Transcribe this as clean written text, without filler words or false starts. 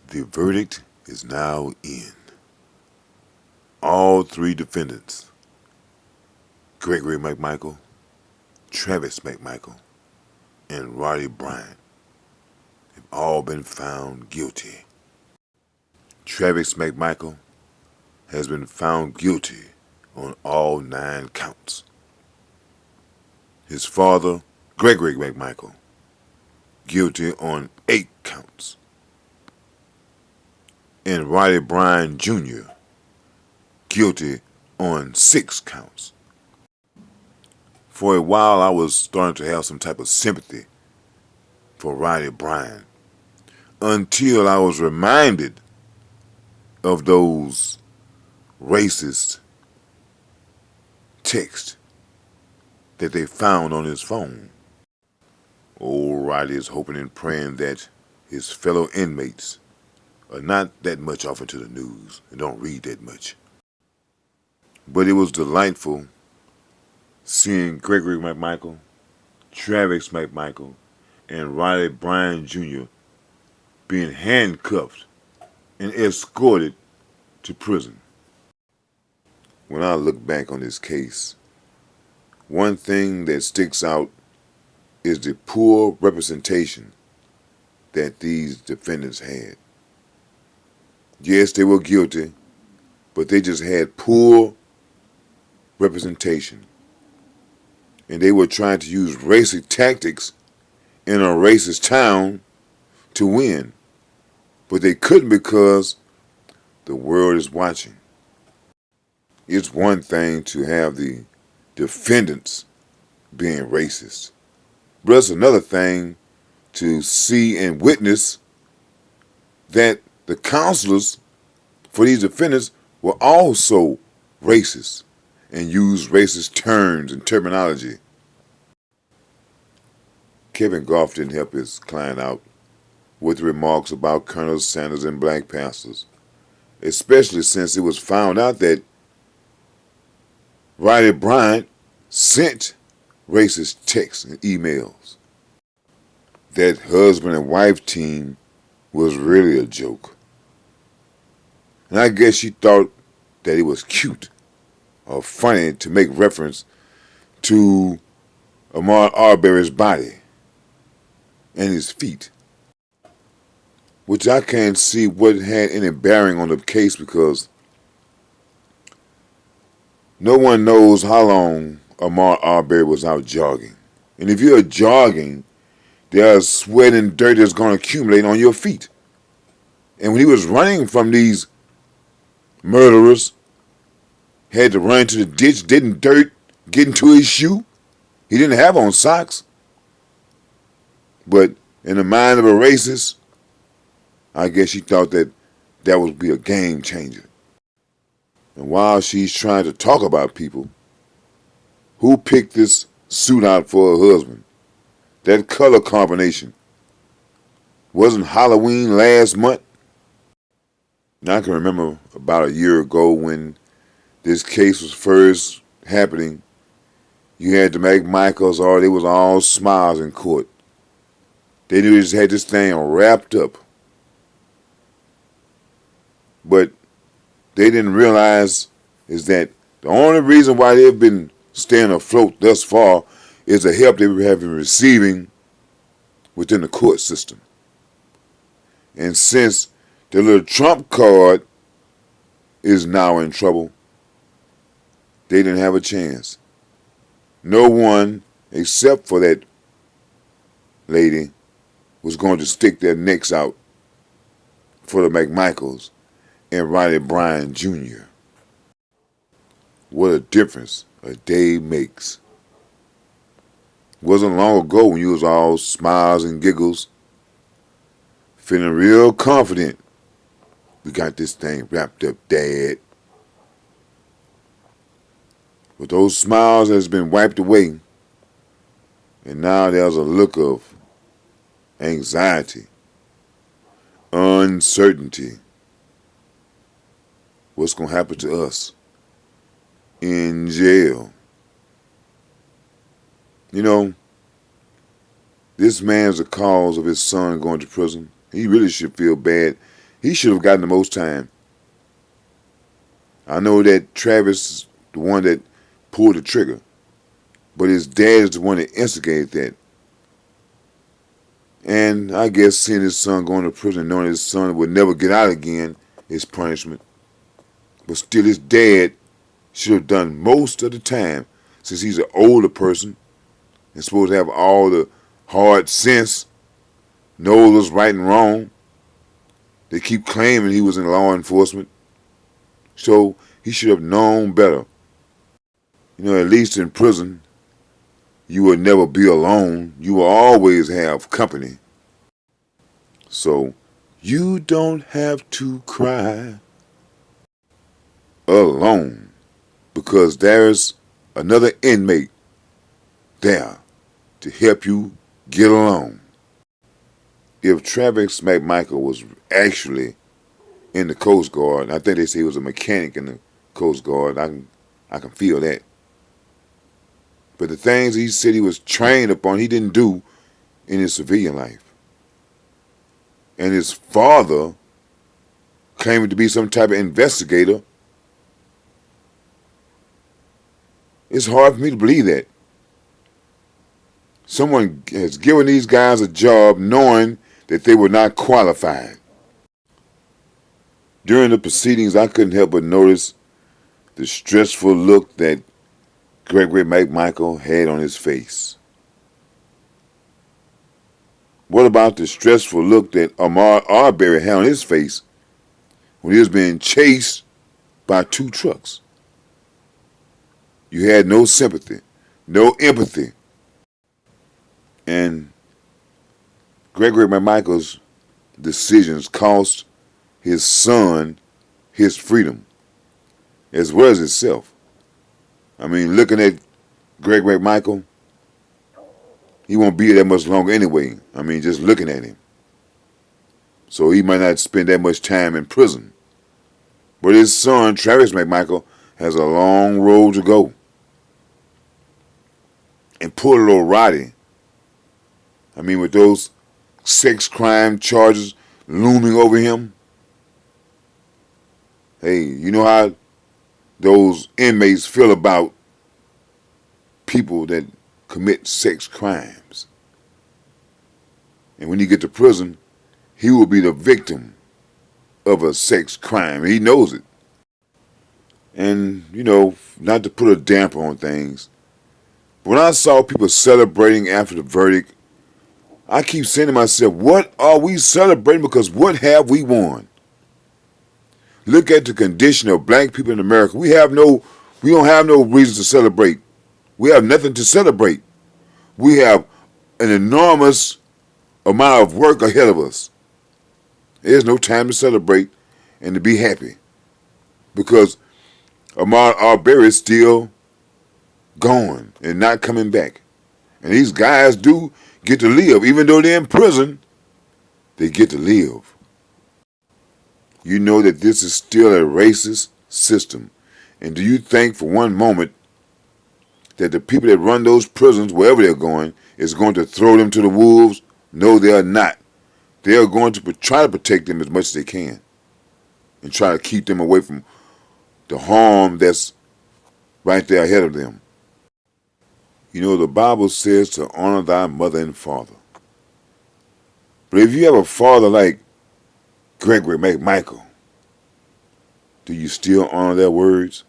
The verdict is now in. All three defendants, Gregory McMichael, Travis McMichael, and Roddy Bryant, have all been found guilty. Travis McMichael has been found guilty on all 9 counts. His father, Gregory McMichael, guilty on 8 counts. And Roddy Bryant Jr., guilty on 6 counts. For a while, I was starting to have some type of sympathy for Roddy Bryant until I was reminded of those racist texts that they found on his phone. Old Roddy is hoping and praying that his fellow inmates are not that much off into the news and don't read that much. But it was delightful seeing Gregory McMichael, Travis McMichael, and Roddy Bryant Jr. being handcuffed and escorted to prison. When I look back on this case, one thing that sticks out is the poor representation that these defendants had. Yes, they were guilty, but they just had poor representation. And they were trying to use racist tactics in a racist town to win. But they couldn't because the world is watching. It's one thing to have the defendants being racist, but it's another thing to see and witness that the counselors for these defendants were also racist and used racist terms and terminology. Kevin Goff didn't help his client out with remarks about Colonel Sanders and black pastors, especially since it was found out that Roddy Bryant sent racist texts and emails. That husband and wife team was really a joke. And I guess she thought that it was cute or funny to make reference to Ahmaud Arbery's body and his feet, which I can't see what had any bearing on the case because no one knows how long Ahmaud Arbery was out jogging. And if you're jogging, there's sweat and dirt that's going to accumulate on your feet. And when he was running from these murderers, had to run into the ditch, didn't dirt get into his shoe? He didn't have on socks. But in the mind of a racist, I guess she thought that that would be a game changer. And while she's trying to talk about people, who picked this suit out for her husband? That color combination. Wasn't Halloween last month? Now I can remember about a year ago when this case was first happening, you had the McMichaels, or they was all smiles in court. They knew they just had this thing wrapped up. But they didn't realize is that the only reason why they've been staying afloat thus far is the help they have been receiving within the court system. And since the little Trump card is now in trouble, they didn't have a chance. No one, except for that lady, was going to stick their necks out for the McMichaels and Roddy Bryant Jr. What a difference a day makes. Wasn't long ago when you was all smiles and giggles, feeling real confident. We got this thing wrapped up, Dad. But those smiles has been wiped away, and now there's a look of anxiety, uncertainty. What's going to happen to us in jail? You know, this man's the cause of his son going to prison. He really should feel bad. He should have gotten the most time. I know that Travis is the one that pulled the trigger, but his dad is the one that instigated that. And I guess seeing his son going to prison, knowing his son would never get out again, is punishment. But still, his dad should have done most of the time, since he's an older person and supposed to have all the hard sense, knows what's right and wrong. They keep claiming he was in law enforcement, so he should have known better. You know, at least in prison, you will never be alone. You will always have company. So you don't have to cry alone, because there's another inmate there to help you get along. If Travis McMichael was actually in the Coast Guard, I think they say he was a mechanic in the Coast Guard, I can feel that. But the things he said he was trained upon, he didn't do in his civilian life. And his father claiming to be some type of investigator. It's hard for me to believe that. Someone has given these guys a job knowing that they were not qualified. During the proceedings, I couldn't help but notice the stressful look that Gregory McMichael had on his face. What about the stressful look that Ahmaud Arbery had on his face when he was being chased by two trucks? You had no sympathy, no empathy. And Gregory McMichael's decisions cost his son his freedom, as well as himself. I mean, looking at Gregory McMichael, he won't be that much longer anyway. I mean, just looking at him. So he might not spend that much time in prison. But his son, Travis McMichael, has a long road to go. And poor little Roddy, I mean, with those sex crime charges looming over him, hey, you know how those inmates feel about people that commit sex crimes. And when you get to prison, he will be the victim of a sex crime. He knows it. And, you know, not to put a damper on things, when I saw people celebrating after the verdict, I keep saying to myself, what are we celebrating? Because what have we won? Look at the condition of black people in America. We don't have no reason to celebrate. We have nothing to celebrate. We have an enormous amount of work ahead of us. There's no time to celebrate and to be happy, because Ahmaud Arbery is still gone and not coming back. And these guys do get to live. Even though they're in prison, they get to live. You know that this is still a racist system. And do you think for one moment that the people that run those prisons, wherever they're going, is going to throw them to the wolves? No, they are not. They are going to try to protect them as much as they can and try to keep them away from the harm that's right there ahead of them. You know, the Bible says to honor thy mother and father. But if you have a father like Gregory McMichael, do you still honor their words?